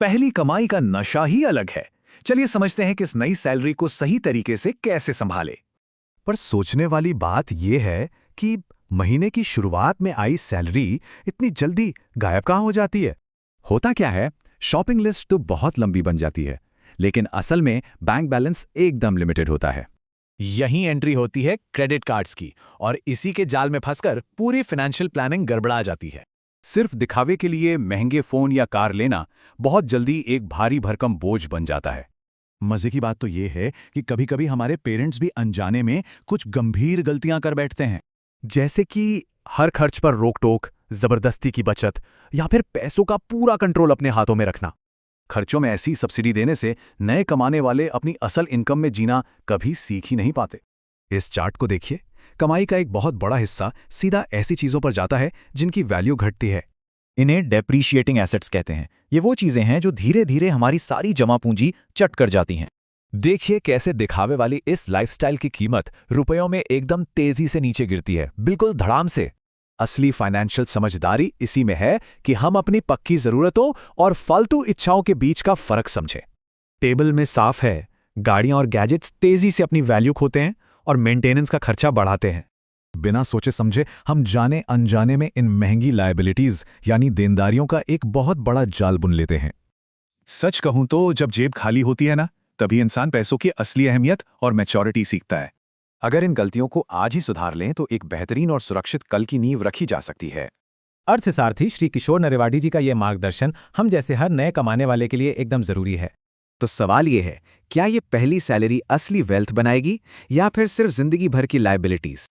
पहली कमाई का नशा ही अलग है। चलिए समझते हैं कि इस नई सैलरी को सही तरीके से कैसे संभाले। पर सोचने वाली बात यह है कि महीने की शुरुआत में आई सैलरी इतनी जल्दी गायब कहाँ हो जाती है। होता क्या है, शॉपिंग लिस्ट तो बहुत लंबी बन जाती है, लेकिन असल में बैंक बैलेंस एकदम लिमिटेड होता है। यही एंट्री होती है क्रेडिट कार्ड्स की, और इसी के जाल में फंसकर पूरी फाइनेंशियल प्लानिंग गड़बड़ा जाती है। सिर्फ दिखावे के लिए महंगे फोन या कार लेना बहुत जल्दी एक भारी भरकम बोझ बन जाता है। मजे की बात तो ये है कि कभी-कभी हमारे पेरेंट्स भी अनजाने में कुछ गंभीर गलतियां कर बैठते हैं। जैसे कि हर खर्च पर रोक-टोक, जबरदस्ती की बचत या फिर पैसों का पूरा कंट्रोल अपने हाथों में रखना। खर्चों में ऐसी सब्सिडी देने से नए कमाने वाले अपनी असल इनकम में जीना कभी सीख ही नहीं पाते। इस चार्ट को देखिए, कमाई का एक बहुत बड़ा हिस्सा सीधा ऐसी चीजों पर जाता है जिनकी वैल्यू घटती है। इन्हें डेप्रीशिएटिंग एसेट्स कहते हैं। ये वो चीजें हैं जो धीरे धीरे हमारी सारी जमा पूंजी चट कर जाती हैं। देखिए कैसे दिखावे वाली इस लाइफस्टाइल की कीमत रुपयों में एकदम तेजी से नीचे गिरती है, बिल्कुल धड़ाम से। असली फाइनेंशियल समझदारी इसी में है कि हम अपनी पक्की जरूरतों और फालतू इच्छाओं के बीच का फर्क समझें। टेबल में साफ है, गाड़ियां और गैजेट्स तेजी से अपनी वैल्यू खोते हैं और मेंटेनेंस का खर्चा बढ़ाते हैं। बिना सोचे समझे हम जाने अनजाने में इन महंगी लायबिलिटीज यानी देनदारियों का एक बहुत बड़ा जाल बुन लेते हैं। सच कहूं तो जब जेब खाली होती है ना, तभी इंसान पैसों की असली अहमियत और मैच्योरिटी सीखता है। अगर इन गलतियों को आज ही सुधार लें तो एक बेहतरीन और सुरक्षित कल की नींव रखी जा सकती है। अर्थसारथी श्री किशोर नरेवाडी जी का यह मार्गदर्शन हम जैसे हर नए कमाने वाले के लिए एकदम जरूरी है। तो सवाल ये है, क्या ये पहली सैलरी असली वेल्थ बनाएगी या फिर सिर्फ जिंदगी भर की लायबिलिटीज?